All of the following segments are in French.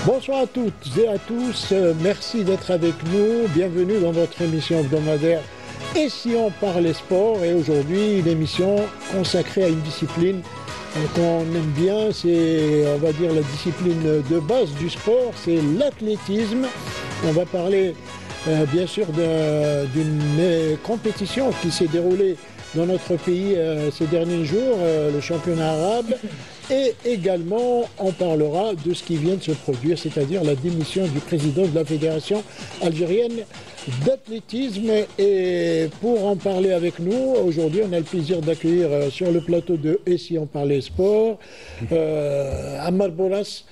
Bonsoir à toutes et à tous, merci d'être avec nous, bienvenue dans notre émission hebdomadaire Et si on parlait sport, et aujourd'hui une émission consacrée à une discipline qu'on aime bien, c'est on va dire la discipline de base du sport, c'est l'athlétisme. On va parler bien sûr d'une compétition qui s'est déroulée dans notre pays ces derniers jours, le championnat arabe, et également on parlera de ce qui vient de se produire, c'est-à-dire la démission du président de la Fédération algérienne d'athlétisme. Et pour en parler avec nous, aujourd'hui on a le plaisir d'accueillir sur le plateau de Et si on parlait sport, Ammar Boras,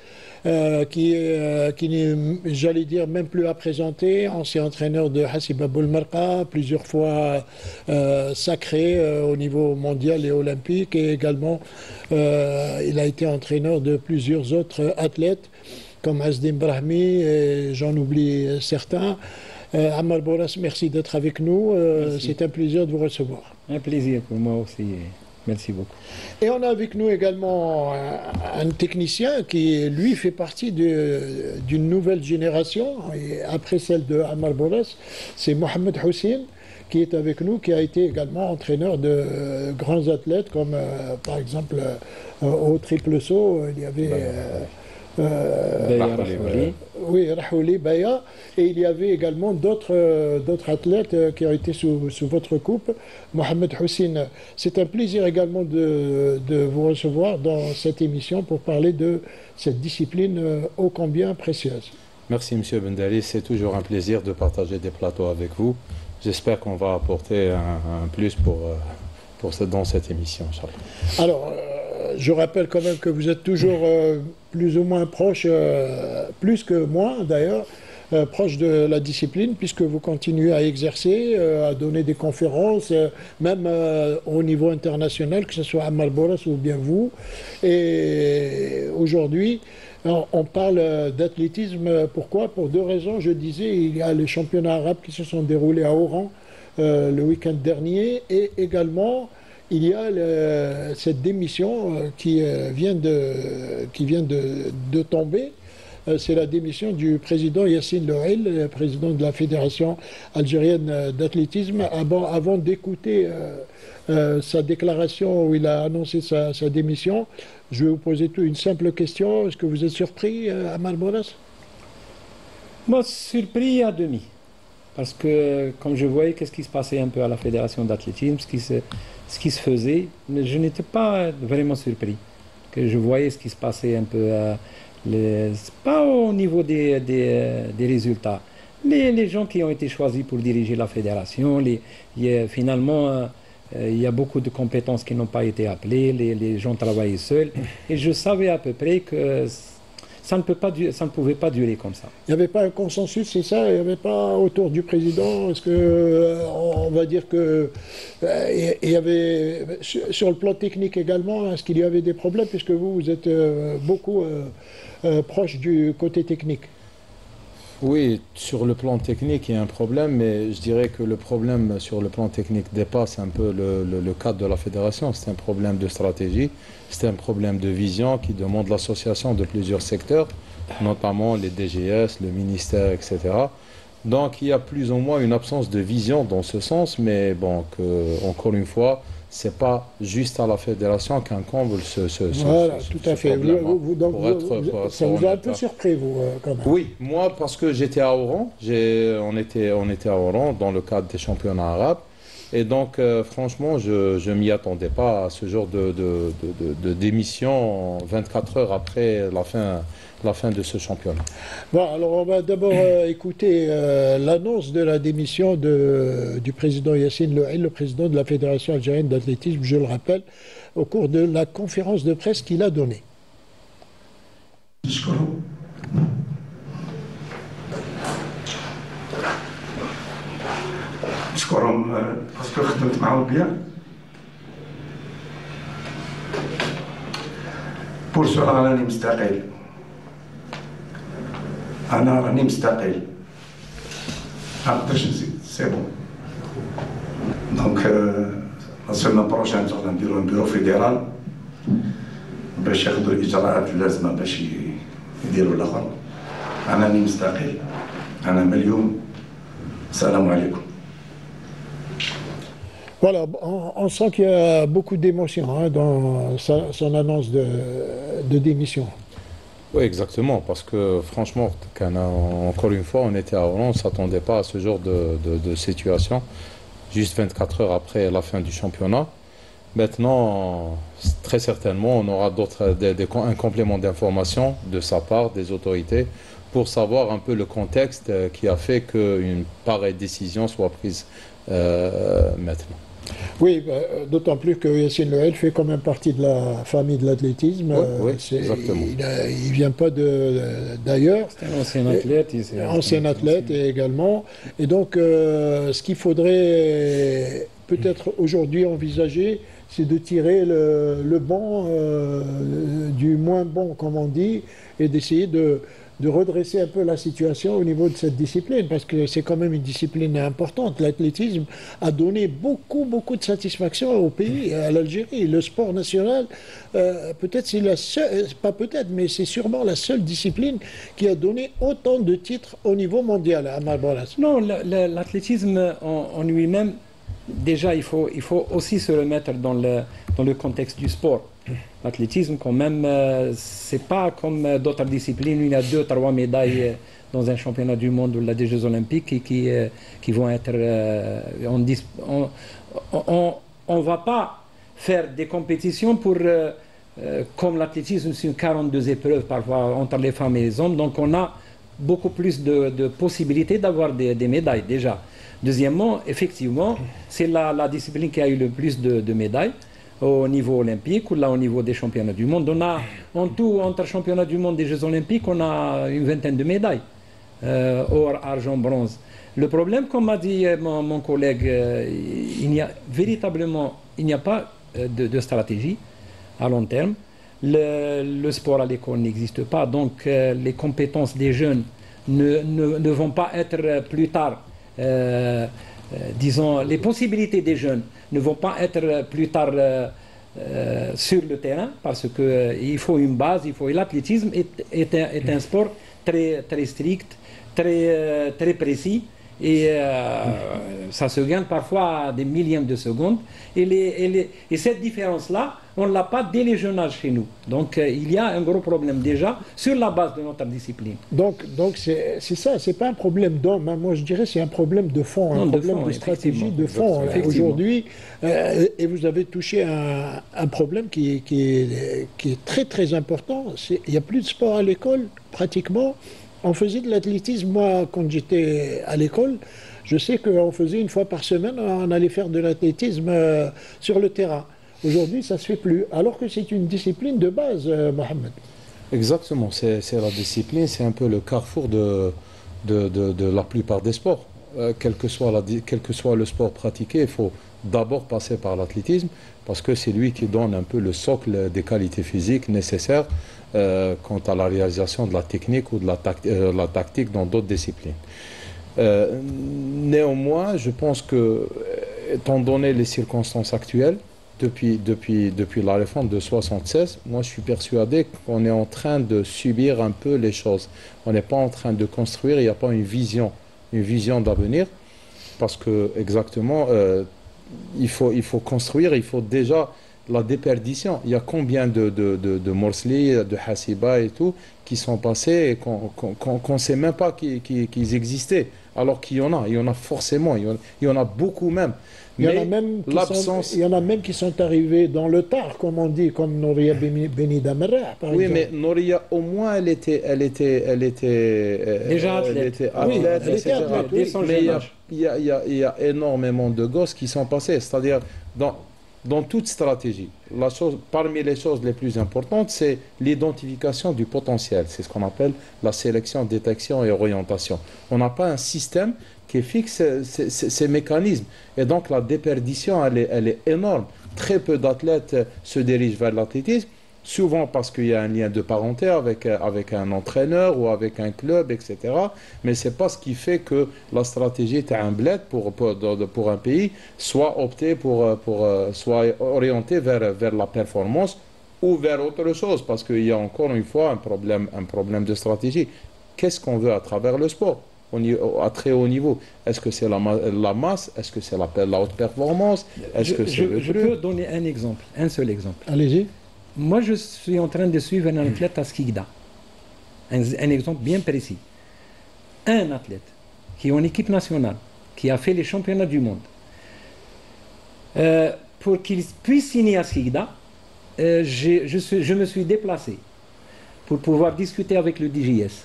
qui n'est, j'allais dire, même plus à présenter, ancien entraîneur de Hassiba Boulmarqa, plusieurs fois sacré au niveau mondial et olympique, et également il a été entraîneur de plusieurs autres athlètes, comme Azdim Brahmi, et j'en oublie certains. Ammar Boras, merci d'être avec nous, c'est un plaisir de vous recevoir. Un plaisir pour moi aussi. Merci beaucoup. Et on a avec nous également un technicien qui, lui, fait partie d'une nouvelle génération, et après celle de Ammar Boras, c'est Mohamed Houssine, qui est avec nous, qui a été également entraîneur de grands athlètes, comme par exemple au triple saut, il y avait... Rahouli, Baya, et il y avait également d'autres athlètes qui ont été sous votre coupe. Mohamed Houssine, c'est un plaisir également de vous recevoir dans cette émission pour parler de cette discipline ô combien précieuse. Merci M. Bendali, c'est toujours un plaisir de partager des plateaux avec vous. J'espère qu'on va apporter un plus dans cette émission. Alors, je rappelle quand même que vous êtes toujours plus ou moins proche, plus que moi d'ailleurs, proche de la discipline, puisque vous continuez à exercer, à donner des conférences, même au niveau international, que ce soit Ammar Boras ou bien vous. Et aujourd'hui, on parle d'athlétisme. Pourquoi? Pour deux raisons. Je disais, il y a les championnats arabes qui se sont déroulés à Oran le week-end dernier, et également il y a cette démission qui vient de tomber. C'est la démission du président Yassine Louail, président de la Fédération algérienne d'athlétisme. Avant d'écouter sa déclaration où il a annoncé sa démission, je vais vous poser une simple question. Est-ce que vous êtes surpris, Ammar Boras? Moi, surpris à demi. Parce que, comme je voyais qu'est-ce qui se passait un peu à la Fédération d'athlétisme, ce qui se faisait, mais je n'étais pas vraiment surpris. Que je voyais ce qui se passait un peu, pas au niveau des résultats. Les gens qui ont été choisis pour diriger la fédération, finalement, il y a beaucoup de compétences qui n'ont pas été appelées, les gens travaillaient seuls, et je savais à peu près que ça ne pouvait pas durer comme ça. Il n'y avait pas un consensus, c'est ça? Il n'y avait pas autour du président? Est-ce que, on va dire que, il y avait, sur le plan technique également, est-ce qu'il y avait des problèmes, puisque vous êtes beaucoup proche du côté technique? Oui, sur le plan technique, il y a un problème, mais je dirais que le problème sur le plan technique dépasse un peu le cadre de la fédération. C'est un problème de stratégie, c'est un problème de vision qui demande l'association de plusieurs secteurs, notamment les DGS, le ministère, etc. Donc il y a plus ou moins une absence de vision dans ce sens, mais bon, encore une fois, c'est pas juste à la fédération qu'incombe voilà, tout à fait. Ça vous a un peu surpris, vous, quand même? Oui, moi, parce que j'étais à Oran, on était à Oran dans le cadre des championnats arabes, et donc, franchement, je ne m'y attendais pas à ce genre de démission 24 heures après la fin de ce championnat. Bon, alors on va d'abord écouter l'annonce de la démission du président Yassine Louail, le président de la Fédération algérienne d'athlétisme, je le rappelle, au cours de la conférence de presse qu'il a donnée. نشكرهم باسكو خدمت معاهم بيان. بور سو انا راني مستقل. انا راني مستقل. ما نقدرش نزيد سي بون. دونك لا سيمين بروشين ان شاء الله نديرو ان بيرو فيدرال باش ياخذوا الاجراءات اللازمه باش يديروا الاخر. أنني مستقل أنا مليون السلام عليكم. Voilà, on sent qu'il y a beaucoup d'émotions hein, dans son annonce de démission. Oui, exactement, parce que franchement, encore une fois, on était à Hollande, on ne s'attendait pas à ce genre de situation, juste 24 heures après la fin du championnat. Maintenant, très certainement, on aura un complément d'information de sa part, des autorités, pour savoir un peu le contexte qui a fait qu'une pareille décision soit prise maintenant. Oui, d'autant plus que Yassine Louail fait quand même partie de la famille de l'athlétisme. Oui, exactement. Il ne vient pas d'ailleurs. C'est un ancien athlète. Ancien athlète également. Et donc, ce qu'il faudrait peut-être aujourd'hui envisager, c'est de tirer le bon du moins bon, comme on dit, et d'essayer de redresser un peu la situation au niveau de cette discipline, parce que c'est quand même une discipline importante. L'athlétisme a donné beaucoup de satisfaction au pays, à l'Algérie. Le sport national, peut-être c'est la seule, pas peut-être, mais c'est sûrement la seule discipline qui a donné autant de titres au niveau mondial à Malboras. Non, l'athlétisme en lui-même, déjà il faut aussi se remettre dans le contexte du sport. L'athlétisme, quand même, c'est pas comme d'autres disciplines où il y a 2-3 médailles dans un championnat du monde ou là des Jeux Olympiques qui vont être. On va pas faire des compétitions pour. Comme l'athlétisme, c'est 42 épreuves parfois entre les femmes et les hommes, donc on a beaucoup plus de possibilités d'avoir des médailles déjà. Deuxièmement, effectivement, c'est la discipline qui a eu le plus de médailles au niveau olympique ou là au niveau des championnats du monde. On a en tout, entre championnats du monde et Jeux olympiques, on a une vingtaine de médailles, or, argent, bronze. Le problème, comme m'a dit mon collègue, il n'y a pas de stratégie à long terme. Le sport à l'école n'existe pas, donc les compétences des jeunes ne vont pas être plus tard, disons, les possibilités des jeunes ne vont pas être plus tard sur le terrain, parce qu'il faut une base, l'athlétisme est un sport très strict, très précis, et ça se gagne parfois à des millièmes de secondes, et cette différence-là, on ne l'a pas dès les jeunes âges chez nous. Donc il y a un gros problème déjà sur la base de notre discipline. Donc c'est ça, c'est pas un problème d'homme, hein. Moi je dirais c'est un problème de fond, un problème de stratégie, de fond. Aujourd'hui, et vous avez touché un problème qui est très important. Il n'y a plus de sport à l'école, pratiquement. On faisait de l'athlétisme, moi quand j'étais à l'école, je sais qu'on faisait une fois par semaine, on allait faire de l'athlétisme sur le terrain. Aujourd'hui, ça ne se fait plus, alors que c'est une discipline de base, Mohamed. Exactement, c'est la discipline, c'est un peu le carrefour de la plupart des sports. Quel que soit le sport pratiqué, il faut d'abord passer par l'athlétisme, parce que c'est lui qui donne un peu le socle des qualités physiques nécessaires quant à la réalisation de la technique ou de la tactique dans d'autres disciplines. Néanmoins, je pense que, étant donné les circonstances actuelles, depuis la réforme de 1976, moi je suis persuadé qu'on est en train de subir un peu les choses. On n'est pas en train de construire, il n'y a pas une vision d'avenir, parce que exactement, il faut construire, il faut déjà la déperdition. Il y a combien de Morsli, de Hassiba et tout, qui sont passés et qu'on ne sait même pas qu'ils existaient, alors qu'il y en a forcément, il y en a beaucoup même. Il y en a même qui sont arrivés dans le tard, comme on dit, comme Nouria Beni Damerah, par exemple. Oui, mais Nouria, au moins, elle était déjà athlète. Mais il y a énormément de gosses qui sont passés. C'est-à-dire, dans toute stratégie, parmi les choses les plus importantes, c'est l'identification du potentiel. C'est ce qu'on appelle la sélection, détection et orientation. On n'a pas un système qui fixe ces mécanismes. Et donc la déperdition, elle est énorme. Très peu d'athlètes se dirigent vers l'athlétisme, souvent parce qu'il y a un lien de parenté avec un entraîneur ou avec un club, etc. Mais ce n'est pas ce qui fait que la stratégie est un bled pour un pays, soit optée soit orientée vers la performance ou vers autre chose, parce qu'il y a encore une fois un problème de stratégie. qu'est-ce qu'on veut à travers le sport à très haut niveau. Est-ce que c'est la masse? Est-ce que c'est la haute performance? Est-ce que c'est je peux donner un exemple, un seul exemple. Allez-y. Moi, je suis en train de suivre un athlète à Skikda. Un exemple bien précis. Un athlète qui est en équipe nationale, qui a fait les championnats du monde, pour qu'il puisse signer à Skikda, je me suis déplacé pour pouvoir discuter avec le DGS.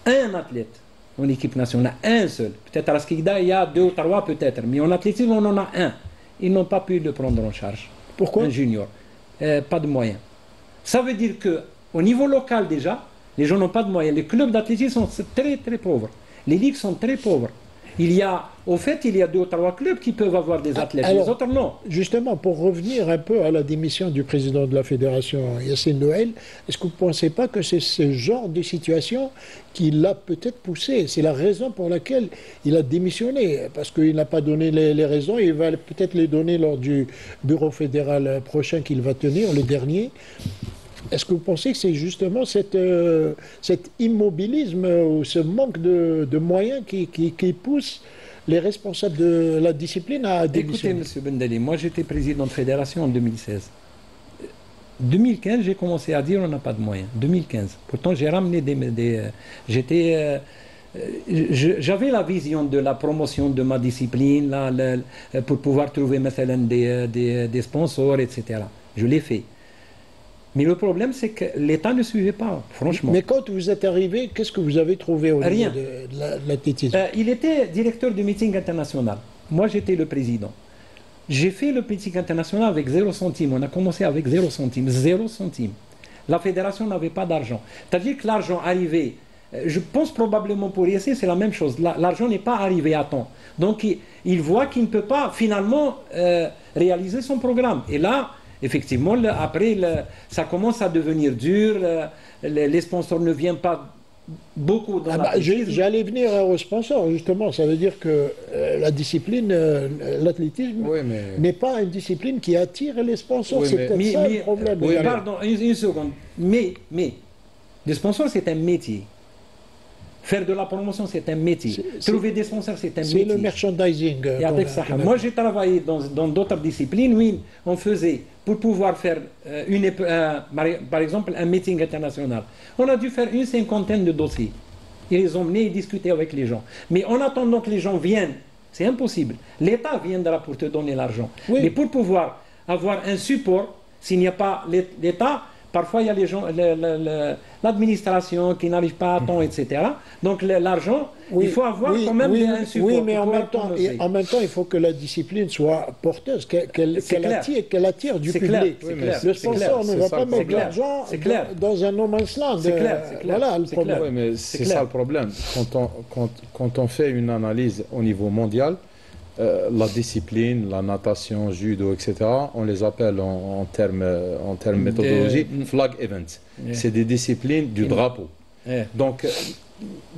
Un athlète en équipe nationale, un seul. Peut-être à la Skikda, il y a 2 ou 3 peut-être, mais en athlétisme, on en a un. Ils n'ont pas pu le prendre en charge. Pourquoi? Un junior. Pas de moyens. Ça veut dire qu'au niveau local déjà, les gens n'ont pas de moyens. Les clubs d'athlétisme sont très très pauvres. Les ligues sont très pauvres. Il y a 2 ou 3 clubs qui peuvent avoir des athlètes, Alors, les autres non. Justement, pour revenir un peu à la démission du président de la fédération, Yassine Noël, est-ce que vous ne pensez pas que c'est ce genre de situation qui l'a peut-être poussé? C'est la raison pour laquelle il a démissionné, parce qu'il n'a pas donné les raisons, il va peut-être les donner lors du bureau fédéral prochain qu'il va tenir, le dernier. Est-ce que vous pensez que c'est justement cet immobilisme ou ce manque de moyens qui pousse les responsables de la discipline à démissionner? Écoutez, M. Bendali, moi j'étais président de fédération en 2016. 2015, j'ai commencé à dire on n'a pas de moyens. 2015. Pourtant, j'ai ramené j'avais la vision de la promotion de ma discipline pour pouvoir trouver des sponsors, etc. Je l'ai fait. Mais le problème, c'est que l'État ne suivait pas, franchement. Mais quand vous êtes arrivé, qu'est-ce que vous avez trouvé au niveau de l'athlétisme? Il était directeur du meeting international. Moi, j'étais le président. J'ai fait le meeting international avec 0 centime. On a commencé avec 0 centime. 0 centime. La fédération n'avait pas d'argent. C'est-à-dire que l'argent arrivait, je pense probablement pour ISC, c'est la même chose. L'argent n'est pas arrivé à temps. Donc, il voit qu'il ne peut pas finalement réaliser son programme. Et là, effectivement, après, ça commence à devenir dur. Les sponsors ne viennent pas beaucoup dans l'athlétisme. J'allais venir aux sponsors, justement. Ça veut dire que la discipline, l'athlétisme, n'est pas une discipline qui attire les sponsors. C'est peut-être ça le problème. Pardon, une seconde. Mais les sponsors, c'est un métier. Faire de la promotion, c'est un métier. Trouver des sponsors, c'est un métier. C'est le merchandising. Et avec ça. Moi, j'ai travaillé dans d'autres disciplines où on faisait, pour pouvoir faire, par exemple, un meeting international, on a dû faire une 50aine de dossiers. Ils les emmenaient et discuter avec les gens. Mais en attendant que les gens viennent, c'est impossible. L'État viendra pour te donner l'argent. Oui. Mais pour pouvoir avoir un support, s'il n'y a pas l'État, parfois, il y a les gens, l'administration qui n'arrive pas à temps, etc. Donc, l'argent, il faut avoir quand même un support. Oui, mais en même temps, il faut que la discipline soit porteuse, qu'elle attire du public. Le sponsor ne va pas mettre de l'argent dans un no man's land. C'est clair. Voilà le problème. Oui, mais c'est ça le problème. Quand on fait une analyse au niveau mondial, la discipline, la natation, judo, etc., on les appelle en termes méthodologie flag events. C'est des disciplines du drapeau. Donc,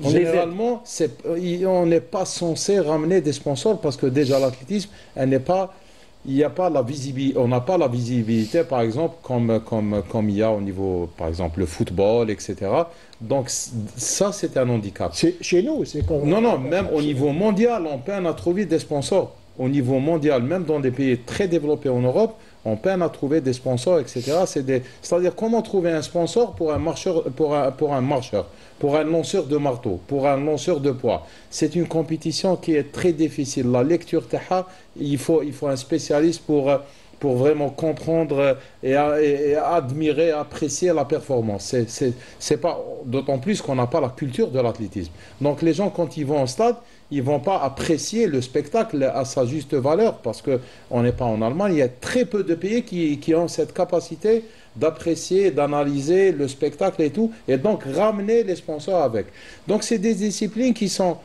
généralement, on n'est pas censé ramener des sponsors parce que déjà l'athlétisme, il n'y a pas la visibilité, on n'a pas la visibilité, par exemple, comme il y a au niveau, par exemple, le football, etc. Donc, ça, c'est un handicap. Chez nous, c'est comme... Non, même au niveau mondial, on peine à trouver des sponsors. Au niveau mondial, même dans des pays très développés en Europe, on peine à trouver des sponsors, etc. C'est-à-dire, comment trouver un sponsor pour un marcheur, pour un lanceur de marteau, pour un lanceur de poids? C'est une compétition qui est très difficile. La lecture taha, il faut un spécialiste pour vraiment comprendre et admirer, apprécier la performance. C'est pas, d'autant plus qu'on n'a pas la culture de l'athlétisme. Donc les gens, quand ils vont au stade, ils ne vont pas apprécier le spectacle à sa juste valeur parce qu'on n'est pas en Allemagne. Il y a très peu de pays qui ont cette capacité d'apprécier, d'analyser le spectacle et tout, et donc ramener les sponsors avec. Donc c'est des disciplines qui sont...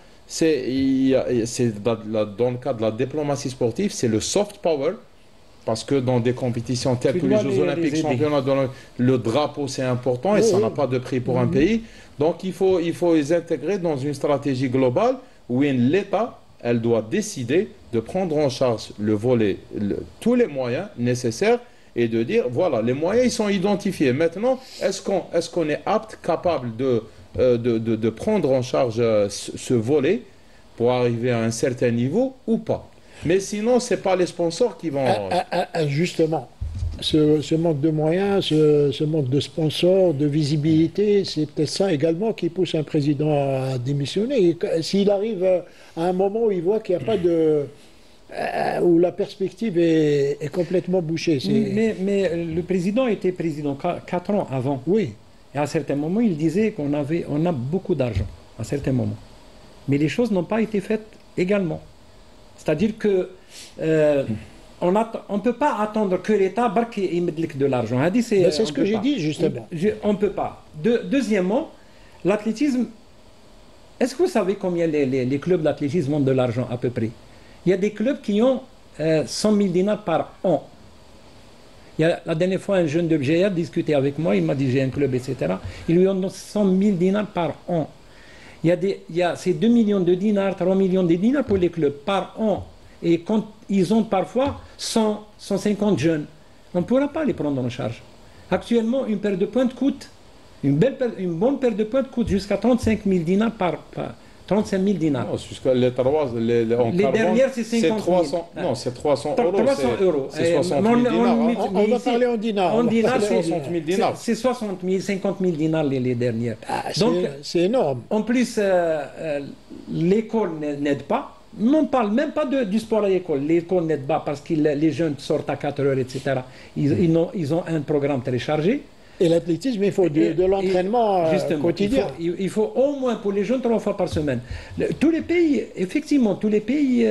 dans le cadre de la diplomatie sportive, c'est le soft power, parce que dans des compétitions telles que les Jeux Olympiques, championnats, le drapeau c'est important et ça n'a pas de prix pour un pays. Donc il faut les intégrer dans une stratégie globale où l'État, elle doit décider de prendre en charge le volet, tous les moyens nécessaires et de dire, voilà, les moyens ils sont identifiés. Maintenant, est-ce qu'on est apte, capable de prendre en charge ce volet pour arriver à un certain niveau ou pas. Mais sinon, ce n'est pas les sponsors qui vont... Justement, ce manque de moyens, ce manque de sponsors, de visibilité, c'est peut-être ça également qui pousse un président à démissionner. S'il arrive à un moment où il voit qu'il n'y a pas de... où la perspective est complètement bouchée. Mais le président était président 4 ans avant. Oui. Et à certains moments, il disait qu'on a beaucoup d'argent, à certains moments. Mais les choses n'ont pas été faites également. C'est-à-dire que on ne peut pas attendre que l'État mette de l'argent. C'est ce que j'ai dit, justement. On ne peut pas. Deuxièmement, l'athlétisme, est-ce que vous savez combien les clubs d'athlétisme ont de l'argent à peu près? Il y a des clubs qui ont 100 000 dinars par an. La dernière fois, un jeune de Bjaya a discuté avec moi, il m'a dit j'ai un club, etc. Ils lui ont donné 100 000 dinars par an. C'est 2 millions de dinars, 3 millions de dinars pour les clubs par an. Et quand ils ont parfois 100, 150 jeunes, on ne pourra pas les prendre en charge. Actuellement, une paire de pointes coûte, une bonne paire de pointes coûte jusqu'à 35 000 dinars par 35 000 dinars. Non, jusqu'à les dernières, c'est 50 000. Non, c'est 300 euros. 300 euros. C'est 60 000 dinars. On va parler en dinars. En dinars, c'est 60 000 dinars. C'est 60 000, 50 000 dinars les dernières. Donc, c'est énorme. En plus, l'école n'aide pas. On ne parle même pas du sport à l'école. L'école n'aide pas parce que les jeunes sortent à 4 heures, etc. Ils ont un programme très chargé. Et l'athlétisme, il faut de l'entraînement quotidien. Il faut au moins pour les jeunes 3 fois par semaine. Tous les pays, effectivement, tous les pays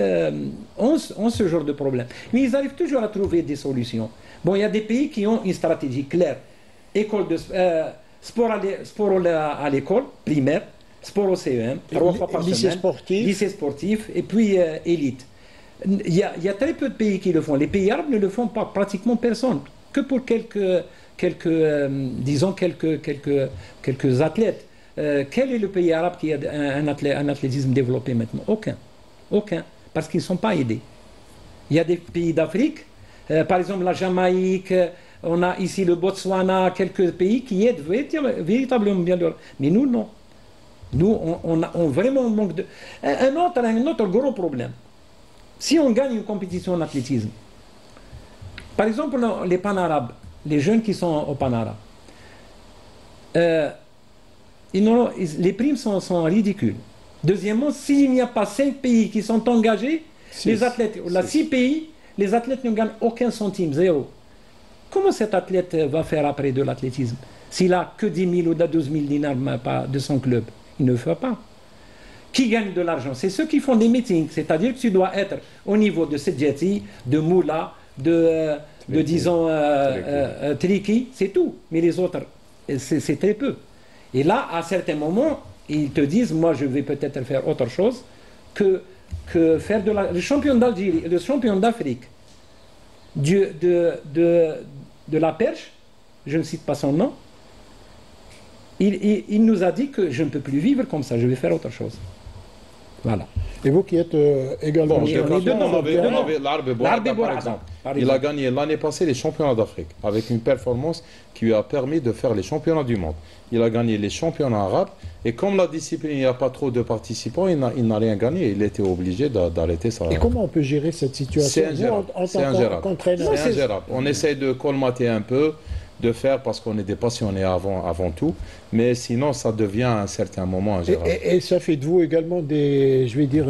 ont ce genre de problème. Mais ils arrivent toujours à trouver des solutions. Bon, il y a des pays qui ont une stratégie claire. Sport à l'école, primaire, sport au CEM, 3 fois par semaine. Lycée sportif, et puis élite. Il y a très peu de pays qui le font. Les pays arabes ne le font pas, pratiquement personne. Que pour quelques athlètes. Quel est le pays arabe qui a un athlétisme développé maintenant? Aucun. Parce qu'ils ne sont pas aidés. Il y a des pays d'Afrique, par exemple la Jamaïque, on a ici le Botswana, quelques pays qui aident véritablement bien. Mais nous, non. Nous, on vraiment manque de... Un autre gros problème. Si on gagne une compétition en athlétisme, par exemple les pan-arabes, les jeunes qui sont au Panara, les primes sont ridicules. Deuxièmement, s'il n'y a pas 5 pays qui sont engagés, les athlètes, 6 pays, les athlètes ne gagnent aucun centime, 0. Comment cet athlète va faire après de l'athlétisme s'il a que 10 000 ou 12 000 dinars de son club? Il ne le fait pas. Qui gagne de l'argent? C'est ceux qui font des meetings, c'est-à-dire que tu dois être au niveau de Sedjati, de Moula, disons, Triki, c'est tout. Mais les autres, c'est très peu. Et là, à certains moments, ils te disent, moi, je vais peut-être faire autre chose que faire le champion d'Algérie, le champion d'Afrique, de la perche, je ne cite pas son nom, il nous a dit que je ne peux plus vivre comme ça, je vais faire autre chose. Voilà. Et vous qui êtes également... Bon, l'Arbe Bourada, par exemple. Il a gagné l'année passée les championnats d'Afrique avec une performance qui lui a permis de faire les championnats du monde. Il a gagné les championnats arabes et comme la discipline, il n'y a pas trop de participants, il n'a rien gagné. Il était obligé d'arrêter ça. Et comment on peut gérer cette situation? C'est ingérable. C'est ingérable. On essaie de colmater un peu, de faire parce qu'on est des passionnés avant tout, mais sinon ça devient à un certain moment ingérable. Et ça fait de vous également des, je vais dire,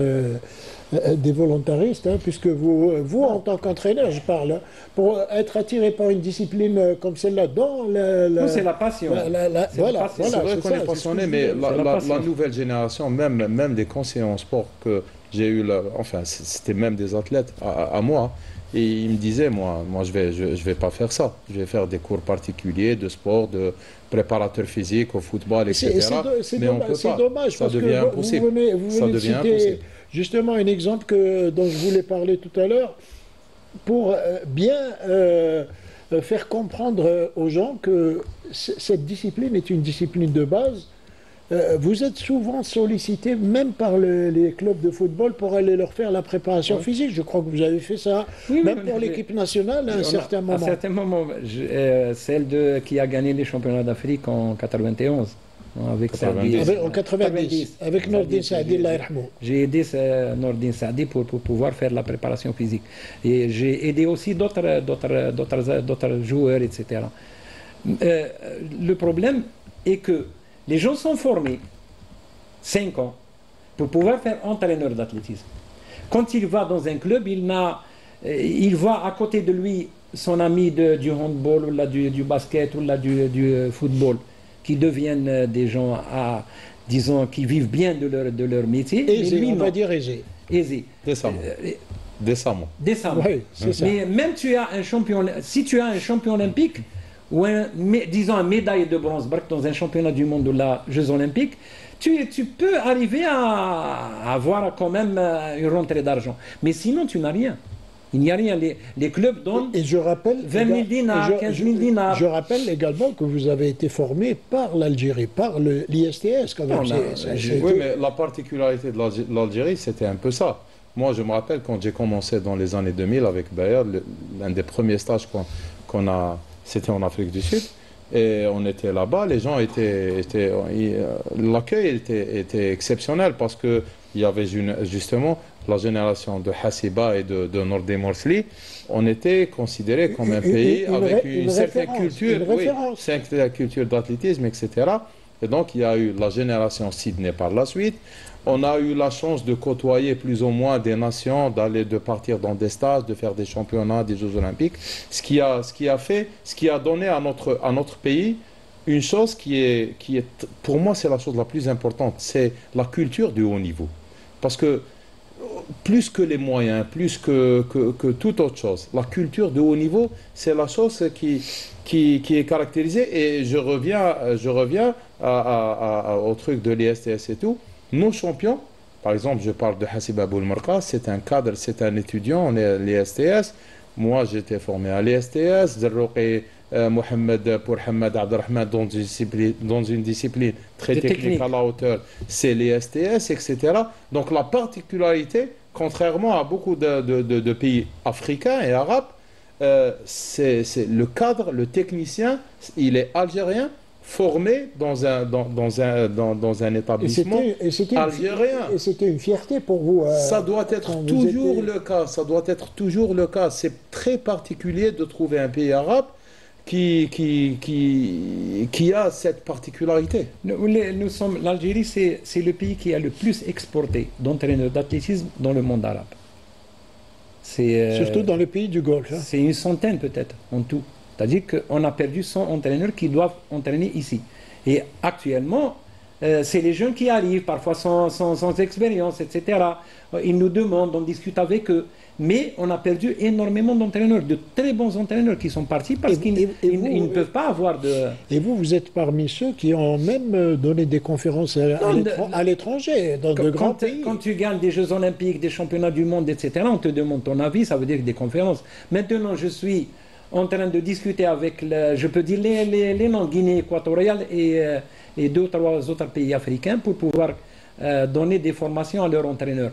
des volontaristes, hein, puisque vous en tant qu'entraîneur, je parle, hein, pour être attiré par une discipline comme celle-là, c'est la passion. C'est vrai qu'on est passionné, mais la nouvelle génération, même des conseillers en sport que j'ai eu, enfin c'était même des athlètes à moi, et ils me disaient, moi je vais pas faire ça. Je vais faire des cours particuliers de sport, de préparateur physique au football, etc. C'est dommage, ça parce devient que impossible. vous venez de citer justement un exemple dont je voulais parler tout à l'heure, pour bien faire comprendre aux gens que cette discipline est une discipline de base. Vous êtes souvent sollicité, même par les clubs de football, pour aller leur faire la préparation physique. Je crois que vous avez fait ça, même pour l'équipe nationale à un certain moment. À certains moments, celle qui a gagné les championnats d'Afrique en 91. avec 90. Saadi. En 90, avec Nordin Saadi, Allah yarhamou. J'ai aidé Nordin Saadi pour pouvoir faire la préparation physique. Et j'ai aidé aussi d'autres joueurs, etc. Le problème est que les gens sont formés 5 ans pour pouvoir faire entraîneur d'athlétisme. Quand il va dans un club, il voit à côté de lui son ami du handball ou là, du basket ou là, du football, qui deviennent des gens disons, qui vivent bien de leur métier. Aisé, lui, on va non. dire aisé. Aisé. Décemment. Oui, c'est ça. Mais même si tu as un champion olympique ou disons un médaille de bronze dans un championnat du monde ou la Jeux olympiques, tu peux arriver à avoir quand même une rentrée d'argent. Mais sinon, tu n'as rien. Il n'y a rien. Les clubs donnent Et je rappelle, 20 000 dinars, 15 000 dinars. Je rappelle également que vous avez été formé par l'Algérie, par l'ISTS quand même. Oui, mais la particularité de l'Algérie, c'était un peu ça. Moi, je me rappelle quand j'ai commencé dans les années 2000 avec Bayer, l'un des premiers stages qu'on a, c'était en Afrique du Sud. Et on était là-bas, les gens l'accueil était exceptionnel parce que il y avait justement la génération de Hassiba et de Nordin Morsli. On était considéré comme un pays avec une certaine culture, certaine culture d'athlétisme, etc. Et donc il y a eu la génération Sydney par la suite. On a eu la chance de côtoyer plus ou moins des nations, de partir dans des stages, de faire des championnats, des Jeux Olympiques. Ce qui a donné à notre pays une chose qui est, pour moi, c'est la chose la plus importante, c'est la culture du haut niveau. Parce que plus que les moyens, plus que toute autre chose, la culture de haut niveau, c'est la chose qui est caractérisée. Et je reviens au truc de l'ISTS et tout. Nos champions, par exemple, je parle de Hassiba Boulmarka, c'est un cadre, c'est un étudiant, on est à l'ISTS. Moi, j'étais formé à l'ISTS. Zarrouqi Mohamed pour Hamad Abdelrahman dans une discipline très technique à la hauteur, c'est l'ISTS, etc. Donc la particularité, contrairement à beaucoup de pays africains et arabes, c'est le cadre, le technicien, il est algérien, formé dans un établissement algérien. Et c'était une fierté pour vous. Ça doit être toujours le cas. Ça doit être toujours le cas. C'est très particulier de trouver un pays arabe qui a cette particularité. L'Algérie, c'est le pays qui a le plus exporté d'entraîneurs d'athlétisme dans le monde arabe. Surtout dans les pays du Golfe. Hein. C'est une centaine peut-être en tout. C'est-à-dire qu'on a perdu 100 entraîneurs qui doivent entraîner ici. Et actuellement, c'est les jeunes qui arrivent, parfois sans expérience, etc. Ils nous demandent, on discute avec eux. Mais on a perdu énormément d'entraîneurs, de très bons entraîneurs qui sont partis parce qu'ils ne peuvent pas avoir de... Et vous êtes parmi ceux qui ont même donné des conférences à l'étranger, dans de grands pays. Quand tu gagnes des Jeux Olympiques, des Championnats du Monde, etc., on te demande ton avis, ça veut dire des conférences. Maintenant, je suis en train de discuter avec, je peux dire, les noms, Guinée équatoriale et 2 ou 3 autres pays africains pour pouvoir donner des formations à leurs entraîneurs.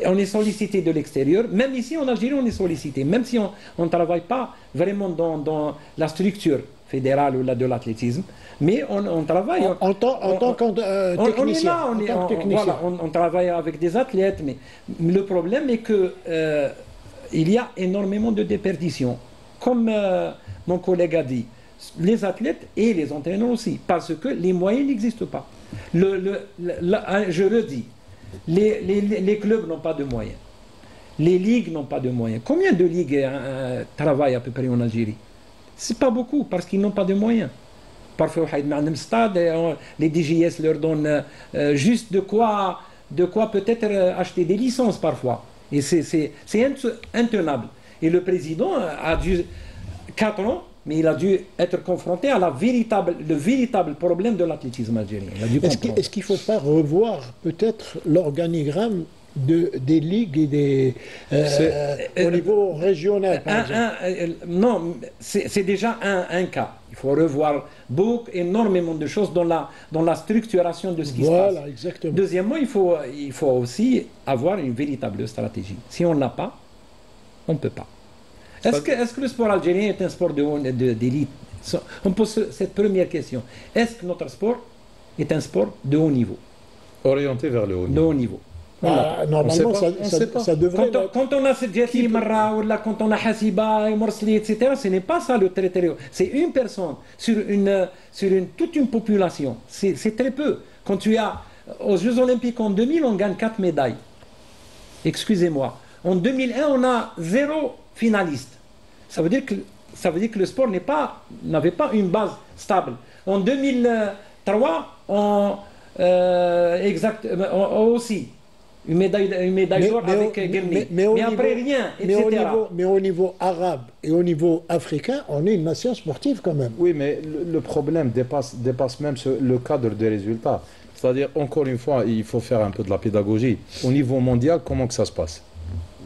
On est sollicité de l'extérieur, même ici en Algérie on est sollicité, même si on ne travaille pas vraiment dans la structure fédérale ou de l'athlétisme, mais on travaille en tant que technicien. On travaille avec des athlètes, mais le problème est que il y a énormément de déperditions, comme mon collègue a dit, les athlètes et les entraîneurs aussi, parce que les moyens n'existent pas. Je le dis, les clubs n'ont pas de moyens. Les ligues n'ont pas de moyens. Combien de ligues travaillent à peu près en Algérie? C'est pas beaucoup, parce qu'ils n'ont pas de moyens. Parfois, les DGS leur donnent juste de quoi peut-être acheter des licences parfois. Et c'est intenable. Et le président a dû 4 ans, mais il a dû être confronté à le véritable problème de l'athlétisme algérien. Est-ce qu'il ne faut pas revoir peut-être l'organigramme des ligues et au niveau régional, par exemple? Non, c'est déjà un cas. Il faut revoir énormément de choses dans la structuration de ce qui se passe. Exactement. Deuxièmement, il faut aussi avoir une véritable stratégie. Si on ne l'a pas, on ne peut pas. Est-ce que le sport algérien est un sport d'élite? On pose cette première question. Est-ce que notre sport est un sport de haut niveau. Orienté vers le haut De niveau. haut niveau. Normalement, ça devrait... Quand on a cette Jeti Marra, ou là, quand on a Hasiba, Morsli, etc., ce n'est pas ça le très très haut. C'est une personne sur toute une population. C'est très peu. Quand tu as aux Jeux Olympiques en 2000, on gagne 4 médailles. Excusez-moi. En 2001, on a 0 finaliste. Ça veut dire que le sport n'avait pas une base stable. En 2003, on aussi une médaille d'or avec Guerni. Mais après rien, etc. Mais au niveau arabe et au niveau africain, on est une nation sportive quand même. Oui, mais le problème dépasse même le cadre des résultats. C'est-à-dire, encore une fois, il faut faire un peu de la pédagogie. Au niveau mondial, comment que ça se passe?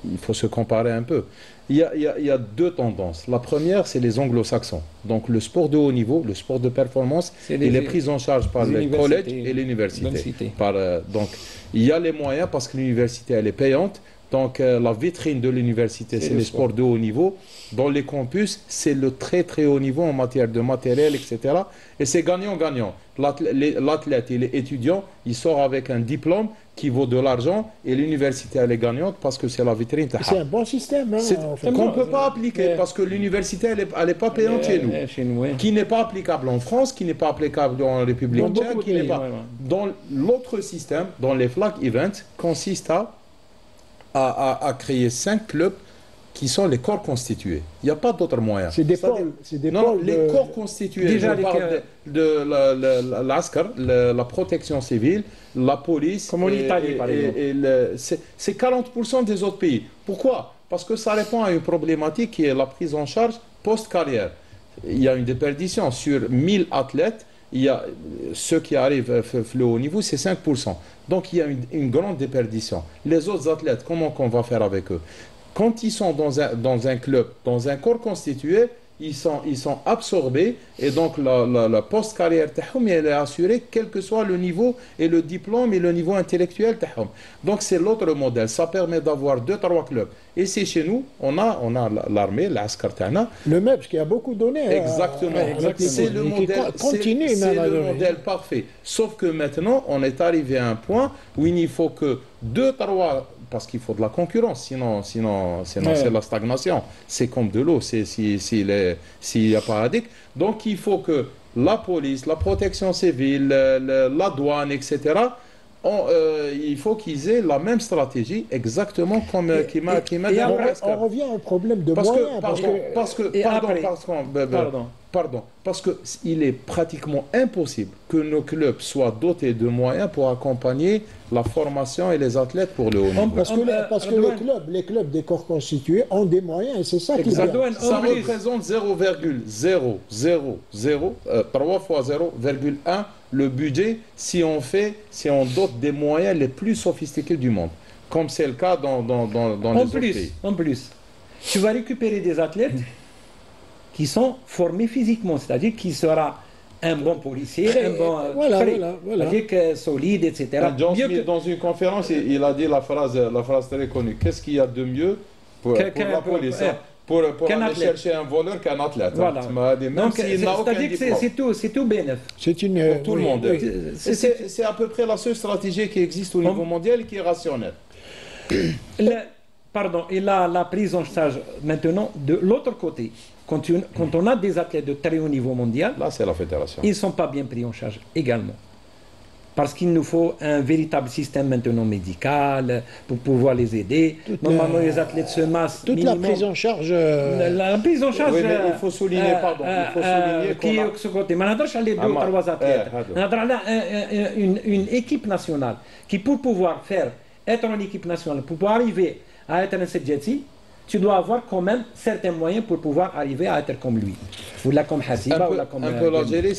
Il faut se comparer un peu. Il y a deux tendances. La première, c'est les anglo-saxons. Donc le sport de haut niveau, le sport de performance, il est pris en charge par les collèges et l'université. Donc il y a les moyens parce que l'université, elle est payante. Donc la vitrine de l'université, c'est les sports de haut niveau. Dans les campus, c'est le très très haut niveau en matière de matériel, etc. Et c'est gagnant-gagnant. L'athlète et l'étudiant, il sort avec un diplôme qui vaut de l'argent et l'université, elle est gagnante parce que c'est la vitrine. C'est un bon système. Hein, qu'on ne peut pas appliquer parce que l'université, elle n'est pas payante chez nous. Qui n'est pas applicable en France, qui n'est pas applicable en République tchèque, qui n'est pas... Dans l'autre système, dans les flag events, consiste à créer 5 clubs qui sont les corps constitués. Il n'y a pas d'autre moyen. C'est des pôles. Les corps constitués. Déjà, je parle de l'ASCAR, la protection civile, la police. Comme en Italie, par exemple. C'est 40% des autres pays. Pourquoi? Parce que ça répond à une problématique qui est la prise en charge post-carrière. Il y a une déperdition. Sur 1000 athlètes, il y a ceux qui arrivent le haut niveau, c'est 5%. Donc il y a une grande déperdition. Les autres athlètes, comment qu'on va faire avec eux? Quand ils sont dans un club, dans un corps constitué, ils sont absorbés et donc la post-carrière elle est assurée quel que soit le niveau et le diplôme et le niveau intellectuel. Donc c'est l'autre modèle. Ça permet d'avoir 2-3 clubs. Et c'est chez nous, on a l'armée, l'Askar Tana. Le MEPS qui a beaucoup donné. Exactement. C'est le modèle parfait. Sauf que maintenant, on est arrivé à un point où il faut que 2-3... Parce qu'il faut de la concurrence, sinon c'est la stagnation. C'est comme de l'eau, s'il n'y a pas addict. Donc il faut que la police, la protection civile, la douane, etc., il faut qu'ils aient la même stratégie exactement comme qui m'a dit. On revient au problème de moyens. Pardon, parce qu'il est pratiquement impossible que nos clubs soient dotés de moyens pour accompagner la formation et les athlètes pour le haut niveau. Parce que les clubs des corps constitués ont des moyens et c'est ça qui ça représente 3 fois 0,1 le budget si on dote des moyens les plus sophistiqués du monde, comme c'est le cas dans les autres pays. En plus, tu vas récupérer des athlètes qui sont formés physiquement, c'est-à-dire qui sera un bon policier, un bon c'est-à-dire solide, etc. John Smith, dans une conférence, il a dit la phrase très connue. Qu'est-ce qu'il y a de mieux pour la police pour aller chercher un voleur qu'un athlète? Voilà. Donc, c'est-à-dire que c'est tout bénéf. Pour tout le monde. C'est à peu près la seule stratégie qui existe au niveau mondial et qui est rationnelle. Et la prise en charge maintenant de l'autre côté. Quand on a des athlètes de très haut niveau mondial, là c'est la fédération. Ils ne sont pas bien pris en charge également. Parce qu'il nous faut un véritable système maintenant médical pour pouvoir les aider. Normalement, les athlètes se massent. Toute minimum. La prise en charge. La prise en charge. Oui, mais il faut souligner, qui est ce côté. Mais on a les 2 ou 3 athlètes. On a une équipe nationale qui, pour pouvoir être en équipe nationale, pour pouvoir arriver à être un Sedjeti, tu dois avoir quand même certains moyens pour pouvoir arriver à être comme lui. Ou là comme Hasiba, ou là comme... Un peu l'Algérie,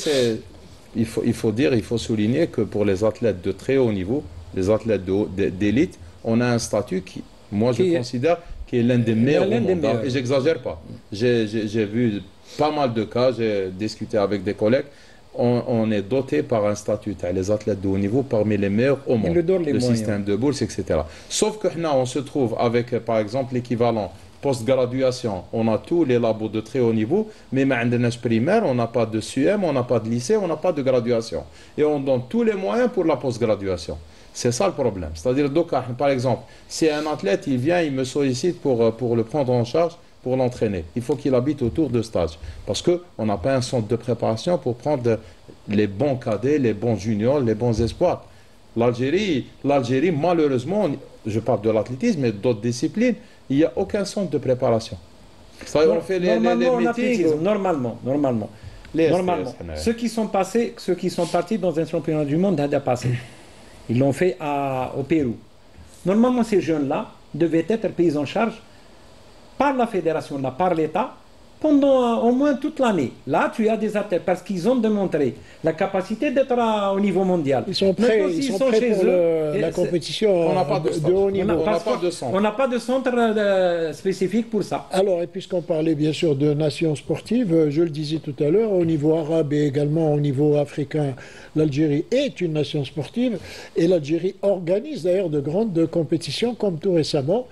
il faut souligner que pour les athlètes de très haut niveau, les athlètes d'élite, on a un statut qui, moi je considère, qui est l'un des meilleurs au monde. Et j'exagère pas. J'ai vu pas mal de cas, j'ai discuté avec des collègues. On est doté par un statut, les athlètes de haut niveau, parmi les meilleurs au monde. Le système de bourse, etc. Sauf que là, on se trouve avec, par exemple, l'équivalent post-graduation, on a tous les labos de très haut niveau, mais dans primaire, on n'a pas de CUM, on n'a pas de lycée, on n'a pas de graduation. Et on donne tous les moyens pour la post-graduation. C'est ça le problème. C'est-à-dire, donc, par exemple, si un athlète, il vient, il me sollicite pour le prendre en charge, pour l'entraîner. Il faut qu'il habite autour de stage. Parce qu'on n'a pas un centre de préparation pour prendre les bons cadets, les bons juniors, les bons espoirs. L'Algérie, malheureusement, je parle de l'athlétisme, mais d'autres disciplines, il n'y a aucun centre de préparation. C'est-à-dire, on fait les meetings. Normalement. Ceux qui sont partis dans un championnat du monde à passé, ils l'ont fait au Pérou. Normalement, ces jeunes-là devaient être pris en charge par la fédération, par l'État, pendant au moins toute l'année. Là, tu as des athlètes parce qu'ils ont démontré la capacité d'être au niveau mondial. Ils sont prêts, pour la compétition de haut niveau. On n'a pas de centre spécifique pour ça. Alors, et puisqu'on parlait bien sûr de nations sportives, je le disais tout à l'heure, au niveau arabe et également au niveau africain, l'Algérie est une nation sportive et l'Algérie organise d'ailleurs de grandes compétitions comme tout récemment.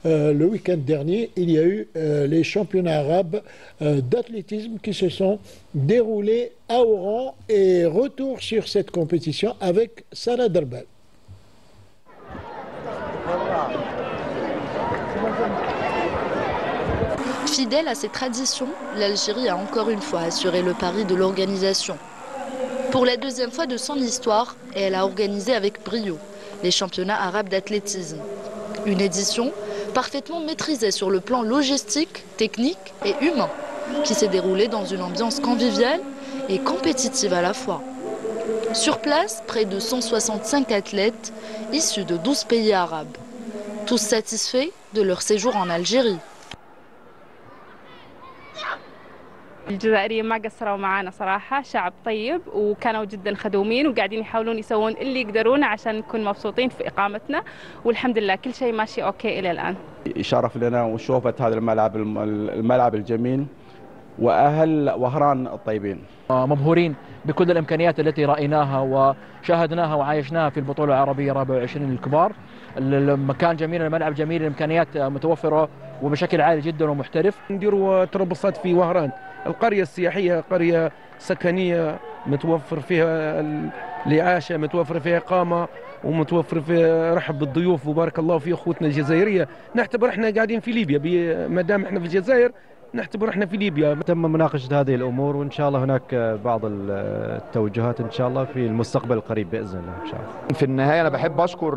Le week-end dernier, il y a eu les championnats arabes d'athlétisme qui se sont déroulés à Oran et retour sur cette compétition avec Sarah Darbal. Fidèle à ses traditions, l'Algérie a encore une fois assuré le pari de l'organisation. Pour la deuxième fois de son histoire, elle a organisé avec brio les championnats arabes d'athlétisme. Une édition parfaitement maîtrisée sur le plan logistique, technique et humain, qui s'est déroulée dans une ambiance conviviale et compétitive à la fois. Sur place, près de 165 athlètes issus de 12 pays arabes, tous satisfaits de leur séjour en Algérie. الجزائريين ما قصروا معنا صراحة، شعب طيب وكانوا جدا خدومين وقاعدين يحاولون يسوون اللي يقدرونه عشان نكون مبسوطين في إقامتنا، والحمد لله كل شيء ماشي أوكي إلى الآن. شرف لنا وشوفة هذا الملعب الجميل وأهل وهران الطيبين. مبهورين بكل الإمكانيات التي رأيناها وشاهدناها وعايشناها في البطولة العربية 24 الكبار. المكان جميل، الملعب جميل، الإمكانيات متوفرة وبشكل عالي جدا ومحترف. نديروا تربصات في وهران، القرية السياحية قرية سكنية متوفر فيها الإعاشة، متوفر فيها إقامة ومتوفر فيها رحب بالضيوف وبارك الله في أخوتنا الجزائرية. نعتبر احنا قاعدين في ليبيا، ما دام احنا في الجزائر نعتبر احنا في ليبيا. تم مناقشة هذه الأمور وإن شاء الله هناك بعض التوجهات إن شاء الله في المستقبل القريب بإذن الله إن شاء الله. في النهاية أنا بحب أشكر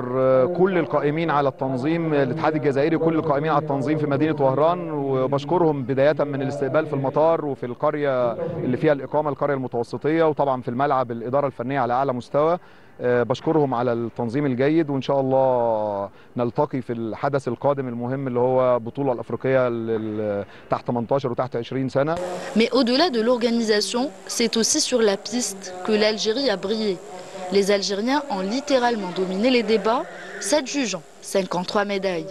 كل القائمين على التنظيم، الاتحاد الجزائري وكل القائمين على التنظيم في مدينة وهران، وبشكرهم بداية من الاستقبال في المطار وفي القرية اللي فيها الإقامة، القرية المتوسطية، وطبعا في الملعب الإدارة الفنية على أعلى مستوى. بشكرهم على التنظيم الجيد وإن شاء الله نلتقي في الحدث القادم المهم اللي هو بطولة الأفريقية تحت 18 وتحت 20 سنة. Mais au-delà de l'organisation, c'est aussi sur la piste que l'Algérie a brillé. Les Algériens ont littéralement dominé les débats, s'adjugeant 53 médailles.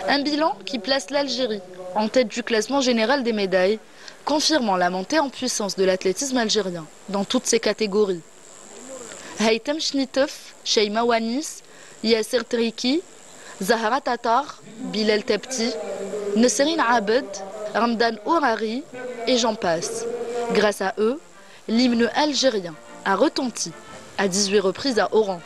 Un bilan qui place l'Algérie en tête du classement général des médailles, confirmant la montée en puissance de l'athlétisme algérien dans toutes ses catégories. Haïtem Chnitef, Sheima Wanis, Yasser Triki, Zahra Tatar, Bilal Tebti, Nesserine Abed, Ramdan Ourari et j'en passe. Grâce à eux, l'hymne algérien a retenti à 18 reprises à Oran.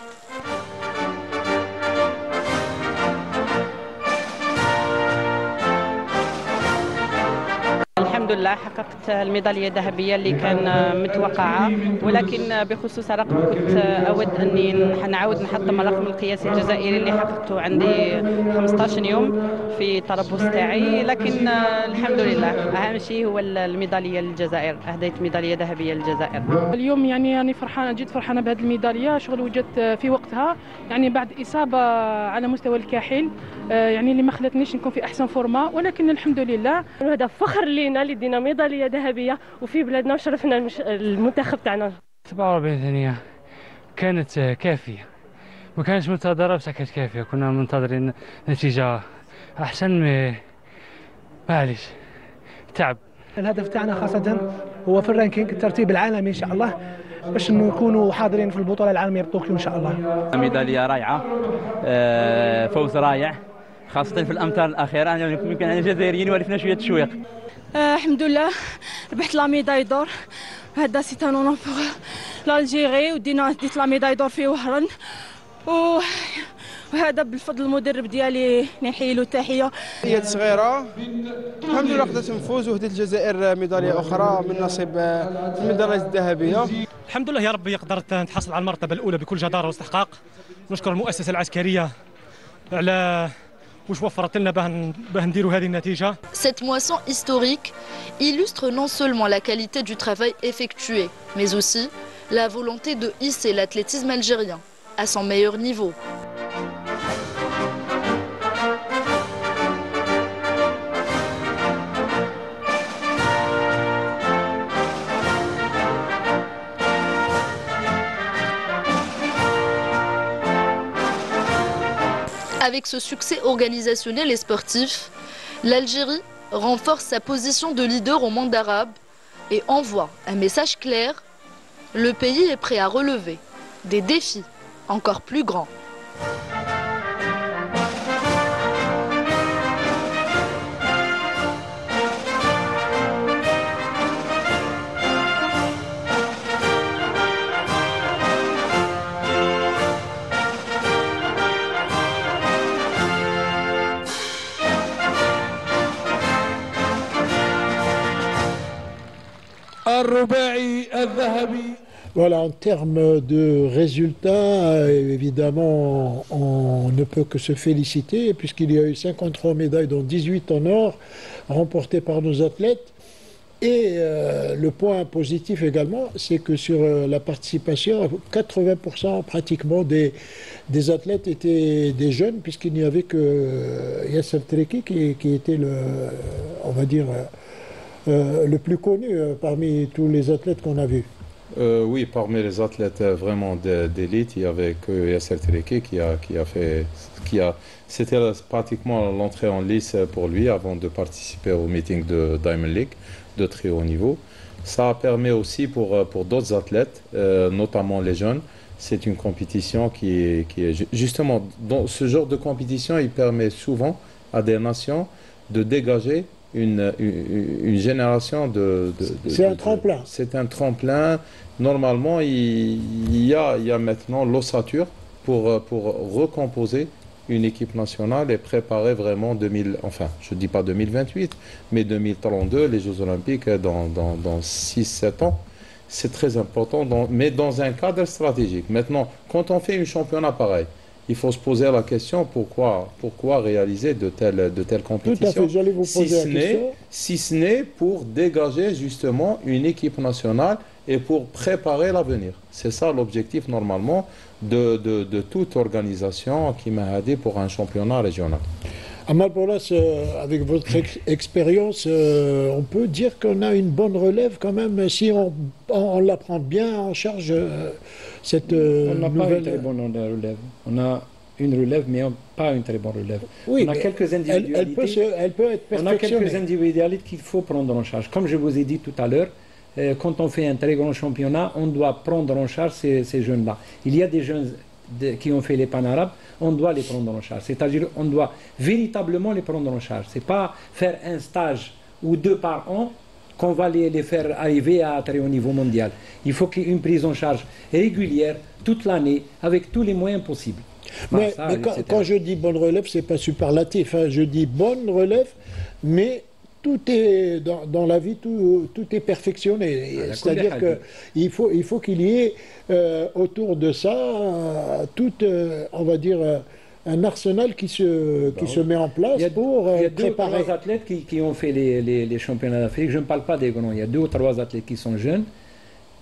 الحمد لله حققت الميدالية الذهبية اللي كان متوقعة، ولكن بخصوص الرقم كنت أود أني نعاود نحطم الرقم القياسي الجزائري اللي حققته عندي 15 يوم في طرابلس تاعي، لكن الحمد لله أهم شيء هو الميدالية للجزائر، أهديت ميدالية ذهبية للجزائر. اليوم يعني فرحانة، جد فرحانة بهذه الميدالية، شغل وجدت في وقتها يعني بعد إصابة على مستوى الكاحل يعني اللي ما خلتنيش نكون في أحسن فورمة، ولكن الحمد لله هذا فخر لينا اللي دينا ميدالية ذهبية وفي بلادنا وشرفنا المنتخب تاعنا. 47 ثانية كانت كافية، ما كانش منتظرة بس كانت كافية، كنا منتظرين نتيجة أحسن، معليش تعب. الهدف تاعنا خاصة هو في الرانكينج الترتيب العالمي إن شاء الله، باش نكونوا حاضرين في البطولة العالمية بطوكيو إن شاء الله. ميدالية رائعة، فوز رائع، خاصة في الأمتار الأخيرة يمكن أن الجزائريين ولفنا شوية تشويق. الحمد لله ربحت لا ميداي دور هذا سي ان اونور بور لالجيري ديت لا ميداي دور في وهران وهذا بالفضل المدرب ديالي نحيي له التحيه. هي صغيره الحمد لله قدرت نفوز وهديت الجزائر ميداليه اخرى من نصيب الميداليه الذهبيه. الحمد لله يا ربي قدرت نتحصل على المرتبه الاولى بكل جداره واستحقاق. نشكر المؤسسه العسكريه على واش وفرت لنا باه نديروا هذه النتيجه. Cette moisson historique illustre non seulement la qualité du travail effectué, mais aussi la volonté de hisser l'athlétisme algérien à son meilleur niveau. Avec ce succès organisationnel et sportif, l'Algérie renforce sa position de leader au monde arabe et envoie un message clair: le pays est prêt à relever des défis encore plus grands. Voilà, en termes de résultats, évidemment, on ne peut que se féliciter puisqu'il y a eu 53 médailles, dont 18 en or, remportées par nos athlètes. Et le point positif également, c'est que sur la participation, 80% pratiquement des athlètes étaient des jeunes, puisqu'il n'y avait que Yasser Treki qui était on va dire, le plus connu parmi tous les athlètes qu'on a vus. Oui, parmi les athlètes vraiment d'élite, il y avait que Yasser Treki qui a fait... C'était pratiquement l'entrée en lice pour lui avant de participer au meeting de Diamond League de très haut niveau. Ça permet aussi pour d'autres athlètes, notamment les jeunes. C'est une compétition qui est justement, dans ce genre de compétition, il permet souvent à des nations de dégager une génération de c'est un tremplin. C'est un tremplin. Normalement, il y a maintenant l'ossature pour recomposer une équipe nationale et préparer vraiment je ne dis pas 2028, mais 2032, les Jeux Olympiques dans 6-7 ans. C'est très important, mais dans un cadre stratégique. Maintenant, quand on fait un championnat pareil, il faut se poser la question pourquoi réaliser de telles compétitions. Tout à fait, j'allais vous poser la question. Si ce n'est pour dégager justement une équipe nationale et pour préparer l'avenir. C'est ça l'objectif normalement de toute organisation qui m'a aidé pour un championnat régional. Amal Bolas, avec votre expérience, on peut dire qu'on a une bonne relève quand même, si on la prend bien en charge, cette on n'a nouvelle... pas une très bonne relève. On a une relève, mais pas une très bonne relève. Oui, on a quelques individualités. Elle peut être perfectionnée. On a quelques individualités qu'il faut prendre en charge. Comme je vous ai dit tout à l'heure, quand on fait un très grand championnat, on doit prendre en charge ces jeunes-là. Il y a des jeunes qui ont fait les pan-arabes, on doit les prendre en charge. C'est-à-dire on doit véritablement les prendre en charge. Ce n'est pas faire un stage ou 2 par an qu'on va les faire arriver à très haut niveau mondial. Il faut qu'il y ait une prise en charge régulière, toute l'année, avec tous les moyens possibles. Mais quand je dis bonne relève, ce n'est pas superlatif. Hein. Je dis bonne relève, mais tout est dans la vie, tout est perfectionné. C'est-à-dire qu'il faut qu'il y ait autour de ça tout, on va dire, un arsenal qui se met en place pour préparer. Il y a 2 ou 3 athlètes qui ont fait les championnats d'Afrique. Je ne parle pas des grands. Il y a 2 ou 3 athlètes qui sont jeunes,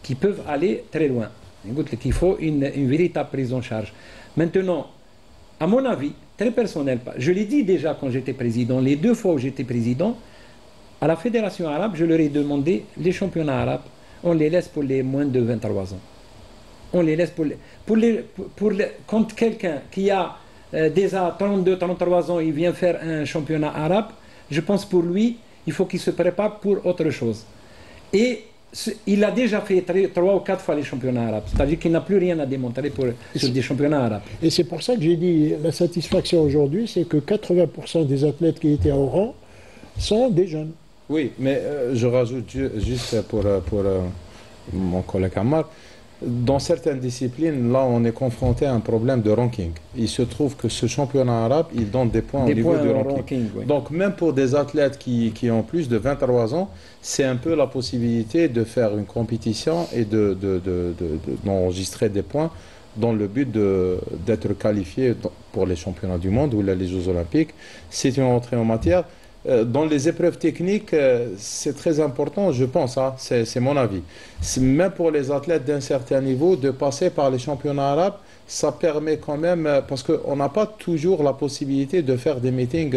qui peuvent aller très loin. Il faut une véritable prise en charge. Maintenant, à mon avis, très personnel, je l'ai dit déjà quand j'étais président, les 2 fois où j'étais président, à la Fédération arabe, je leur ai demandé, les championnats arabes, on les laisse pour les moins de 23 ans. On les laisse quand quelqu'un qui a déjà 32, 33 ans, il vient faire un championnat arabe, je pense pour lui, il faut qu'il se prépare pour autre chose. Et il a déjà fait 3 ou 4 fois les championnats arabes. C'est-à-dire qu'il n'a plus rien à démontrer sur des championnats arabes. Et c'est pour ça que j'ai dit, la satisfaction aujourd'hui, c'est que 80% des athlètes qui étaient au rang sont des jeunes. Oui, mais je rajoute juste pour mon collègue Ammar, dans certaines disciplines, là, on est confronté à un problème de ranking. Il se trouve que ce championnat arabe, il donne des points au niveau du ranking. Oui. Donc, même pour des athlètes qui ont plus de 23 ans, c'est un peu la possibilité de faire une compétition et d'enregistrer des points dans le but d'être qualifié pour les championnats du monde ou les Jeux olympiques. C'est une entrée en matière. Dans les épreuves techniques, c'est très important, je pense, hein, c'est mon avis. Même pour les athlètes d'un certain niveau, de passer par les championnats arabes, ça permet quand même, parce qu'on n'a pas toujours la possibilité de faire des meetings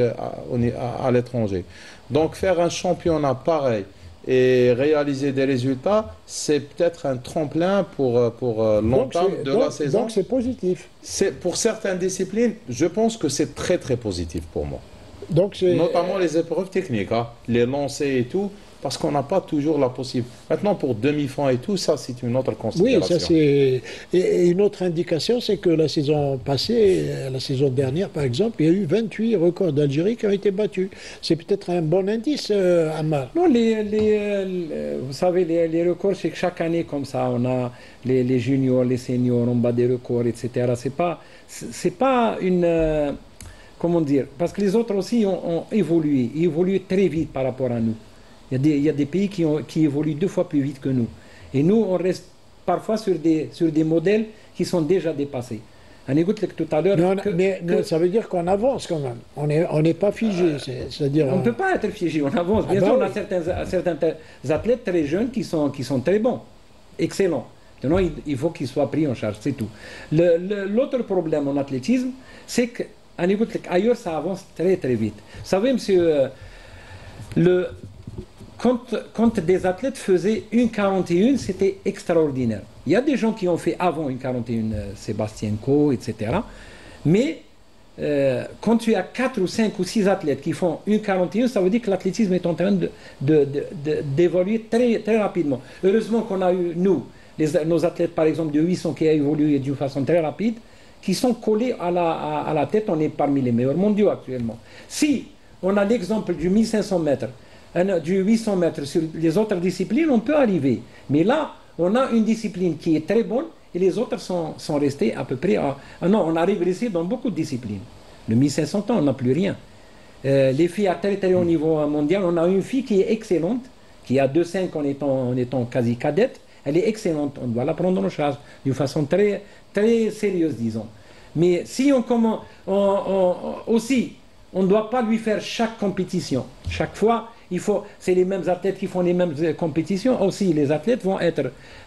à l'étranger. Donc faire un championnat pareil et réaliser des résultats, c'est peut-être un tremplin pour l'entame de la saison. Donc c'est positif. Pour certaines disciplines, je pense que c'est très très positif pour moi. Donc notamment les épreuves techniques, hein, les lancers et tout, parce qu'on n'a pas toujours la possibilité. Maintenant, pour demi-fond et tout, ça, c'est une autre considération. Oui, ça c'est... Et une autre indication, c'est que la saison passée, la saison dernière, par exemple, il y a eu 28 records d'Algérie qui ont été battus. C'est peut-être un bon indice, Ammar. Non, vous savez, les records, c'est que chaque année, comme ça, on a les juniors, les seniors, on bat des records, etc. C'est pas une... comment dire? Parce que les autres aussi ont évolué. Ils évoluent très vite par rapport à nous. Il y a des pays qui évoluent 2 fois plus vite que nous. Et nous, on reste parfois sur des modèles qui sont déjà dépassés. On écoute tout à l'heure... Mais ça veut dire qu'on avance quand même. On n'est pas figé. C'est-à-dire on ne peut pas être figé, on avance. Bien sûr, on a certains athlètes très jeunes qui sont très bons, excellents. Maintenant, il faut qu'ils soient pris en charge, c'est tout. L'autre problème en athlétisme, c'est que ailleurs, ça avance très très vite. Vous savez, monsieur, quand des athlètes faisaient 1,41, c'était extraordinaire. Il y a des gens qui ont fait avant 1,41, Sébastien Coe, etc. Mais quand tu as 4 ou 5 ou 6 athlètes qui font 1,41, ça veut dire que l'athlétisme est en train d'évoluer très, très rapidement. Heureusement qu'on a eu, nous, nos athlètes par exemple de 800 qui ont évolué d'une façon très rapide, qui sont collés à la tête. On est parmi les meilleurs mondiaux actuellement. Si on a l'exemple du 1500 mètres, du 800 mètres sur les autres disciplines, on peut arriver. Mais là, on a une discipline qui est très bonne et les autres sont restés à peu près non, on a régressé dans beaucoup de disciplines. Le 1500 ans, on n'a plus rien. Les filles à très très haut niveau mondial, on a une fille qui est excellente, qui a 2,5 en étant quasi cadette. Elle est excellente, on doit la prendre en charge d'une façon très, très sérieuse, disons. Mais si on commence, aussi, on ne doit pas lui faire chaque compétition. Chaque fois, c'est les mêmes athlètes qui font les mêmes compétitions. Aussi, les athlètes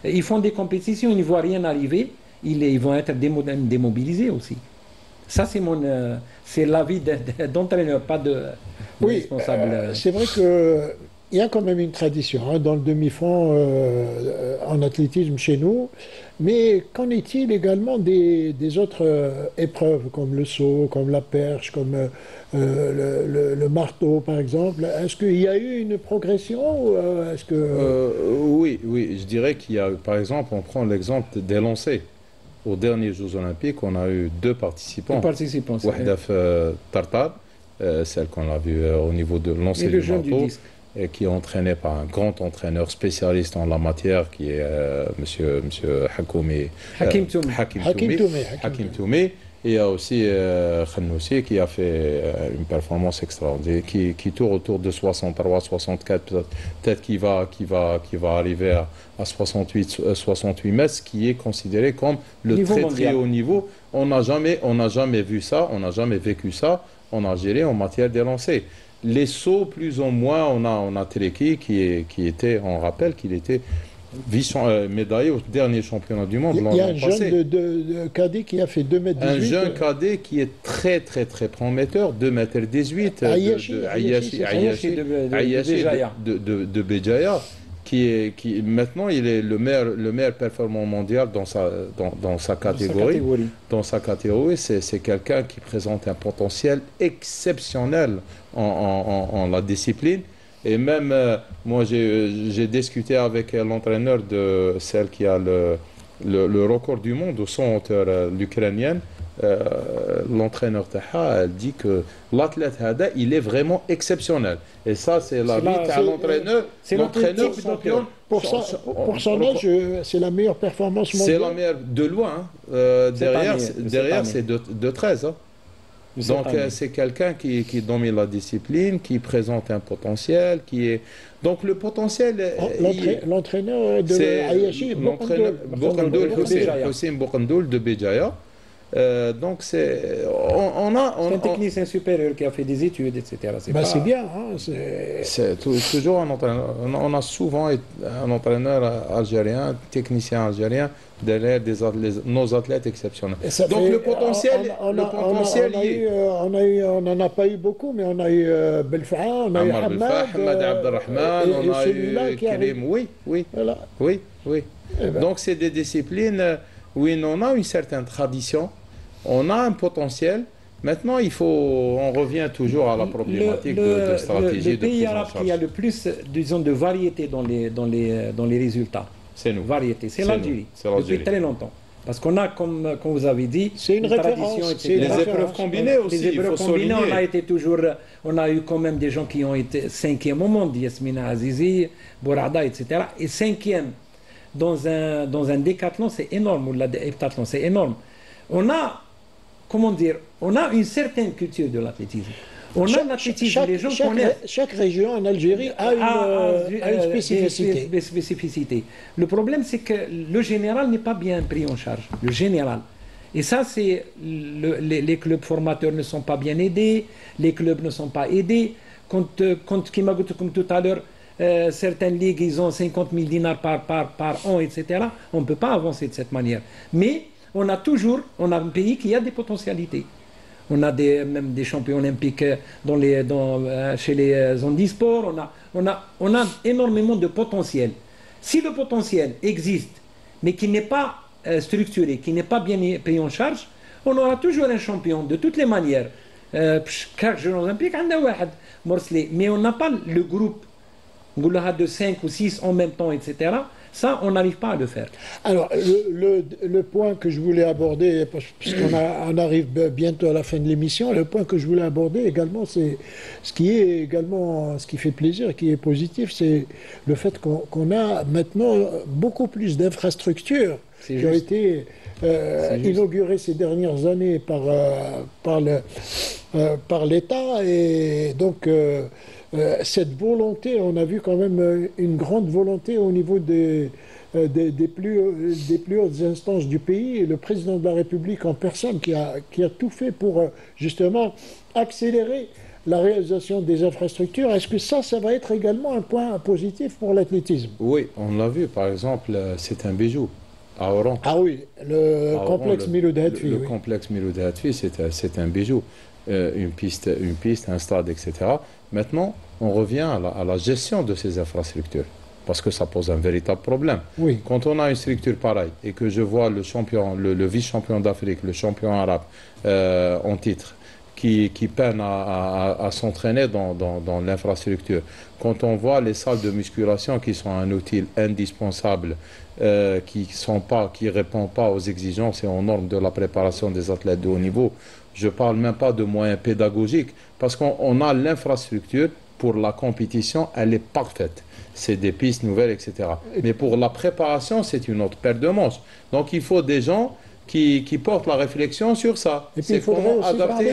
ils font des compétitions, ils ne voient rien arriver, ils vont être démobilisés aussi. Ça, c'est l'avis d'entraîneur, pas de responsable. C'est vrai que... Il y a quand même une tradition dans le demi-fond en athlétisme chez nous, mais qu'en est-il également des autres épreuves comme le saut, comme la perche, comme le marteau par exemple? Est-ce qu'il y a eu une progression ou est-ce que... Oui, je dirais qu'il y a, par exemple, on prend l'exemple des lancers. Aux derniers Jeux Olympiques, on a eu 2 participants. 2 participants, c'est Wahdaf Tartar, celle qu'on a vue au niveau de lancer du marteau. Et qui est entraîné par un grand entraîneur spécialiste en la matière qui est monsieur Hakim Toumé. Et il y a aussi Khanoussi qui a fait une performance extraordinaire, qui tourne autour de 63, 64, peut-être qu'il va arriver à 68 mètres, ce qui est considéré comme le très haut niveau. On n'a jamais vu ça, on n'a jamais vécu ça en Algérie en matière de lancers. Les sauts, plus ou moins, on a Teleki qui était, on rappelle qu'il était médaillé au dernier championnat du monde. Il y a un jeune de cadet qui a fait 2,18 m. Un jeune cadet qui est très très très prometteur, 2,18 m. Ayashi de Béjaïa, qui maintenant il est le meilleur performant mondial dans sa catégorie. Dans sa catégorie, c'est quelqu'un qui présente un potentiel exceptionnel en la discipline. Et même, moi, j'ai discuté avec l'entraîneur de celle qui a le record du monde au 100 hauteur, l'Ukrainienne. L'entraîneur Taha, elle dit que l'athlète Hada, il est vraiment exceptionnel. Et ça, c'est la vie de l'entraîneur. C'est l'entraîneur champion. Pour son âge, c'est la meilleure performance mondiale. C'est la meilleure de loin. Derrière, c'est de 13. Hein. Donc, c'est quelqu'un qui domine la discipline, qui présente un potentiel, qui est... Donc, le potentiel... L'entraîneur de Ayashi, Hossein Boukhandoul de Béjaïa. Donc c'est un technicien supérieur qui a fait des études, etc. C'est bien. Hein, c'est toujours un entraîneur. On a souvent un entraîneur algérien, technicien algérien derrière nos athlètes exceptionnels. Donc le potentiel, on n'en a pas eu beaucoup, mais on a eu Belfaha, on a eu Hamad Abdelrahman, on a eu Karim. Oui. Donc c'est des disciplines. Oui, on a une certaine tradition, on a un potentiel. Maintenant, on revient toujours à la problématique de stratégie. Le pays arabe qui a le plus, disons, de variété dans les résultats, c'est nous. Variété, c'est l'Algérie, depuis très longtemps. Parce qu'on a, comme vous avez dit, c'est une tradition. Les épreuves combinées aussi. Les épreuves combinées, on a eu quand même des gens qui ont été 5e au monde, Yasmina Azizi, Bourada, etc. Et 5e. Dans un décathlon, c'est énorme, ou la heptathlon, c'est énorme. On a une certaine culture de l'athlétisme. On a l'athlétisme, les gens connaissent. Chaque région en Algérie a une spécificité. Le problème, c'est que le général n'est pas bien pris en charge. Le général. Et ça, c'est les clubs formateurs ne sont pas bien aidés, les clubs ne sont pas aidés. Comme tout à l'heure, certaines ligues, ils ont 50 000 dinars par an, etc. On ne peut pas avancer de cette manière. Mais on a un pays qui a des potentialités. On a même des champions olympiques chez les handisports. On a énormément de potentiel. Si le potentiel existe, mais qui n'est pas structuré, qui n'est pas bien pris en charge, on aura toujours un champion de toutes les manières. Chaque Jeux olympique, mais on n'a pas le groupe de 5 ou 6 en même temps, etc. Ça, on n'arrive pas à le faire. Alors, le point que je voulais aborder, puisqu'on arrive bientôt à la fin de l'émission, le point que je voulais aborder également, c'est ce qui fait plaisir, qui est positif, c'est le fait qu'on a maintenant beaucoup plus d'infrastructures qui ont été inaugurées ces dernières années par l'État. Et donc... cette volonté, on a vu quand même une grande volonté au niveau des plus hautes instances du pays, et le président de la République en personne qui a tout fait pour justement accélérer la réalisation des infrastructures. Est-ce que ça va être également un point positif pour l'athlétisme? Oui, on l'a vu, par exemple, c'est un bijou. À Oran. Ah oui, le complexe Miloud Hadfi. Le complexe Miloud Hadfi, c'est un bijou. Une piste, un stade, etc. Maintenant, on revient à la gestion de ces infrastructures, parce que ça pose un véritable problème. Oui. Quand on a une structure pareille et que je vois le champion, le vice-champion d'Afrique, le champion arabe en titre, qui peine à s'entraîner dans l'infrastructure, quand on voit les salles de musculation qui sont un outil indispensable, qui ne répondent pas aux exigences et aux normes de la préparation des athlètes de haut niveau, je ne parle même pas de moyens pédagogiques, parce qu'on a l'infrastructure pour la compétition, elle est parfaite. C'est des pistes nouvelles, etc. Mais pour la préparation, c'est une autre paire de manches. Donc il faut des gens qui portent la réflexion sur ça. Et puis il faudrait aussi adapter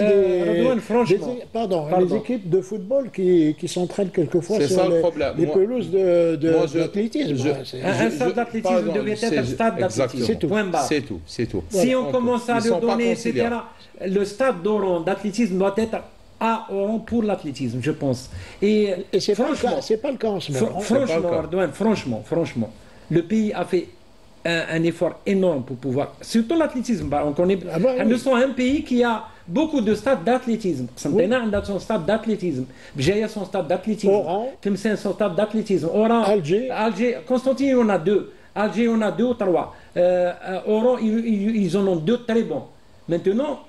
les équipes de football qui s'entraînent quelquefois sur les pelouses d'athlétisme. Un stade d'athlétisme devait être un stade d'athlétisme. C'est tout. Si on commence à le donner, etc., le stade d'Oran d'athlétisme doit être à Oran pour l'athlétisme, je pense. Et c'est pas le cas en ce moment. Franchement, le pays a fait un effort énorme pour pouvoir... Surtout l'athlétisme. Nous sommes un pays qui a beaucoup de stades d'athlétisme. Santena a son stade d'athlétisme. Bjaïa son stade d'athlétisme. Oran. Tlemcen son stade d'athlétisme. Oran. Alger. Constantine, on a 2. Alger, on a 2 ou 3. Oran, ils en ont 2 très bons. Maintenant,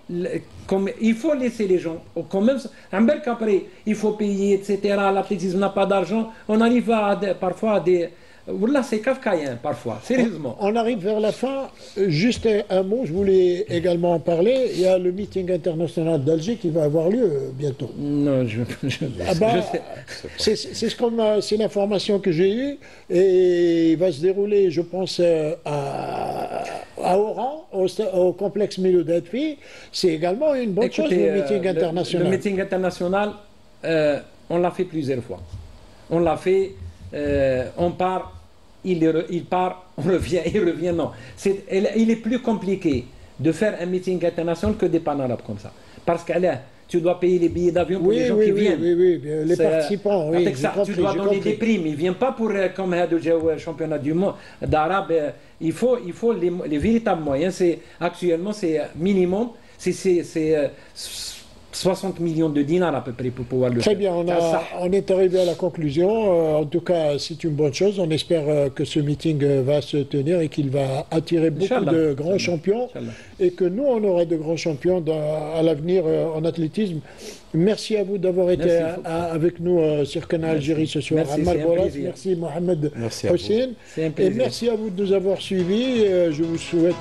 comme il faut laisser les gens, quand même, après, il faut payer, etc. L'athlétisme n'a pas d'argent. On arrive parfois à des... Là, c'est kafkaïen parfois, sérieusement. On arrive vers la fin. Juste un mot, je voulais également en parler. Il y a le meeting international d'Alger qui va avoir lieu bientôt. Non, c'est l'information que j'ai eue. Et il va se dérouler, je pense, à Oran, au complexe Miloud Hadfi. C'est également une bonne chose, le meeting international. Le meeting international, on l'a fait plusieurs fois. On l'a fait... on part, il part, on revient, il revient, non. Il est plus compliqué de faire un meeting international que des panarabes comme ça. Parce que là, tu dois payer les billets d'avion pour les gens qui viennent. Oui, les participants, oui. Avec ça, tu dois donner des primes. Ils ne viennent pas pour, comme le championnat du monde d'arabe. Il faut les véritables moyens. Actuellement, c'est minimum, c'est 60 millions de dinars à peu près pour pouvoir le faire. Très bien, on est arrivé à la conclusion. En tout cas, c'est une bonne chose. On espère que ce meeting va se tenir et qu'il va attirer beaucoup de grands champions et que nous, on aura de grands champions à l'avenir en athlétisme. Merci à vous d'avoir été avec nous sur Canal Algérie ce soir. Merci Mohamed Hossein. Et merci à vous de nous avoir suivis. Je vous souhaite